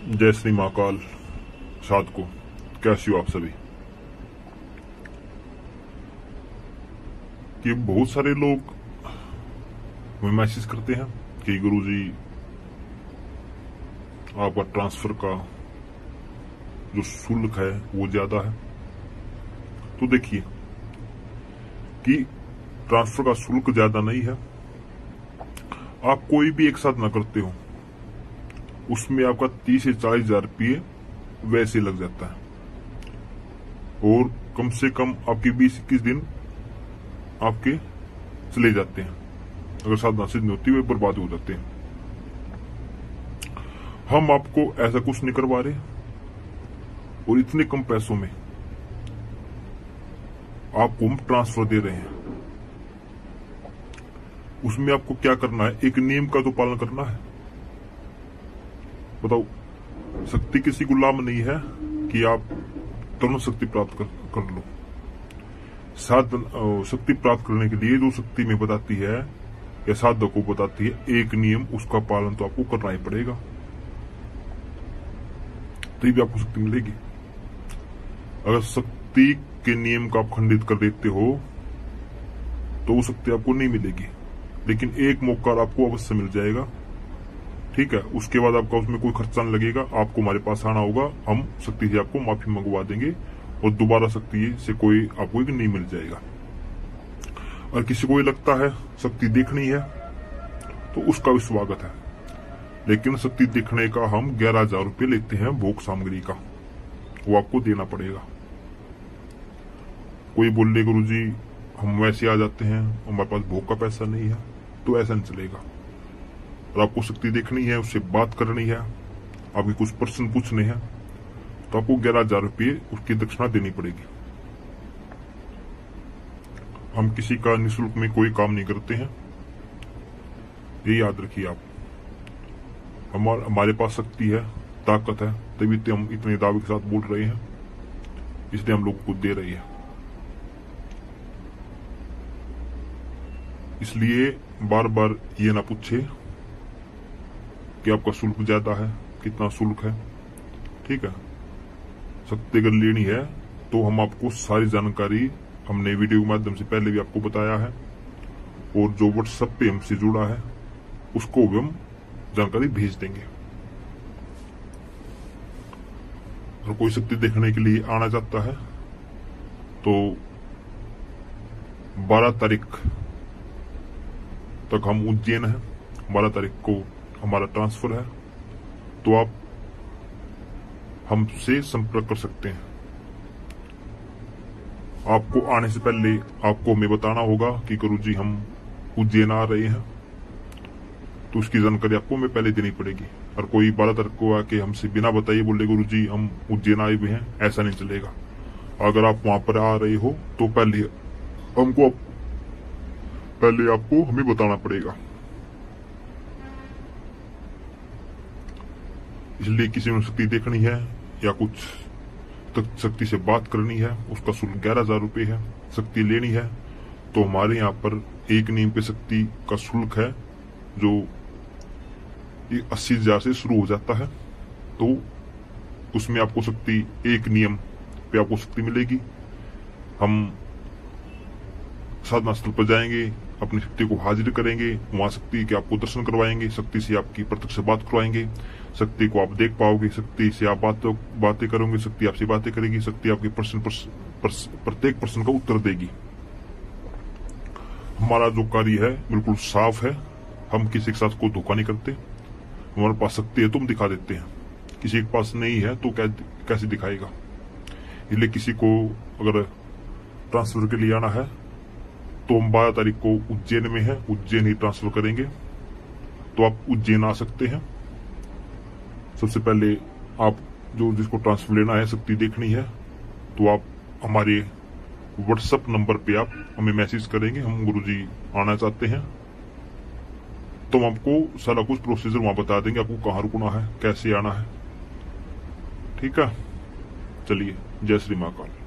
जय श्री महाकाल। साध को कैसे हो आप सभी। कि बहुत सारे लोग हमें मैसेज करते हैं कि गुरुजी आपका ट्रांसफर का जो शुल्क है वो ज्यादा है। तो देखिए कि ट्रांसफर का शुल्क ज्यादा नहीं है। आप कोई भी एक साथ ना करते हो उसमें आपका 30 से 40 हजार रुपये वैसे लग जाता है और कम से कम आपके 20-21 दिन आपके चले जाते हैं। अगर साधना सिद्ध नहीं होती वे बर्बाद हो जाते हैं। हम आपको ऐसा कुछ नहीं करवा रहे और इतने कम पैसों में आपको हम ट्रांसफर दे रहे हैं। उसमें आपको क्या करना है, एक नियम का तो पालन करना है। बताओ, शक्ति किसी गुलाम नहीं है कि आप तुरंत शक्ति प्राप्त कर लो। साधन शक्ति प्राप्त करने के लिए जो शक्ति में बताती है या साधक को बताती है एक नियम, उसका पालन तो आपको करना ही पड़ेगा, तभी भी आपको शक्ति मिलेगी। अगर शक्ति के नियम को आप खंडित कर देते हो तो वो शक्ति आपको नहीं मिलेगी। लेकिन एक मौका आपको अवश्य मिल जाएगा, ठीक है। उसके बाद आपका उसमें कोई खर्चा नहीं लगेगा। आपको हमारे पास आना होगा, हम शक्ति से आपको माफी मंगवा देंगे और दोबारा शक्ति से कोई आपको नहीं मिल जाएगा। और किसी को ये लगता है शक्ति देखनी है तो उसका भी स्वागत है, लेकिन शक्ति देखने का हम 11,000 रुपये लेते हैं भोग सामग्री का, वो आपको देना पड़ेगा। कोई बोले गुरुजी हम वैसे आ जाते हैं, हमारे पास भोग का पैसा नहीं है, तो ऐसा नहीं चलेगा। और आपको शक्ति देखनी है, उससे बात करनी है, आपके कुछ प्रश्न पूछने हैं, तो आपको 11,000 रुपये उसकी दक्षिणा देनी पड़ेगी। हम किसी का निःशुल्क में कोई काम नहीं करते हैं, ये याद रखिए आप। हमारे पास शक्ति है, ताकत है, तभी तो हम इतने दावे के साथ बोल रहे हैं, इसलिए हम लोगों को दे रही है। इसलिए बार बार ये ना पूछे कि आपका शुल्क ज्यादा है, कितना शुल्क है, ठीक है। शक्ति अगर लेनी है तो हम आपको सारी जानकारी हमने वीडियो के माध्यम से पहले भी आपको बताया है, और जो व्हाट्सएप पे हमसे जुड़ा है उसको भी हम जानकारी भेज देंगे। और कोई शक्ति देखने के लिए आना चाहता है तो 12 तारीख तक हम उज्जैन है, 12 तारीख को हमारा ट्रांसफर है, तो आप हमसे संपर्क कर सकते हैं। आपको आने से पहले आपको हमें बताना होगा कि गुरुजी हम उज्जैन आ रहे हैं, तो उसकी जानकारी आपको हमें पहले देनी पड़ेगी। और कोई 12 तारीख को आके हमसे बिना बताइए बोले गुरुजी हम उज्जैन आए हुए हैं, ऐसा नहीं चलेगा। अगर आप वहां पर आ रहे हो तो पहले आपको हमें बताना पड़ेगा। इसलिए किसी में शक्ति देखनी है या कुछ शक्ति से बात करनी है, उसका शुल्क 11,000 रुपये है। शक्ति लेनी है तो हमारे यहाँ पर एक नियम पे शक्ति का शुल्क है जो 80,000 से शुरू हो जाता है। तो उसमें आपको शक्ति एक नियम पे आपको शक्ति मिलेगी। हम साधना स्थल पर जाएंगे, अपनी शक्ति को हाजिर करेंगे, वहां शक्ति के आपको दर्शन करवाएंगे, शक्ति से आपकी प्रत्यक्ष बात करवाएंगे, शक्ति को आप देख पाओगे, शक्ति से आप बातें करोगे, शक्ति आपसे बातें करेगी, शक्ति आपके प्रत्येक प्रश्न का उत्तर देगी। हमारा जो कार्य है बिल्कुल साफ है, हम किसी के साथ कोई धोखा नहीं करते। हमारे पास शक्ति है तो हम दिखा देते हैं, किसी के पास नहीं है तो कैसे दिखाएगा। इसलिए किसी को अगर ट्रांसफर के लिए आना है तो हम 12 तारीख को उज्जैन में है, उज्जैन ही ट्रांसफर करेंगे, तो आप उज्जैन आ सकते हैं। सबसे पहले आप जिसको ट्रांसफर लेना है, शक्ति देखनी है, तो आप हमारे व्हाट्सएप नंबर पे आप हमें मैसेज करेंगे, हम गुरुजी आना चाहते हैं, तो हम आपको सारा कुछ प्रोसीजर वहां बता देंगे, आपको कहाँ रुकना है, कैसे आना है, ठीक है। चलिए, जय श्री महाकाल।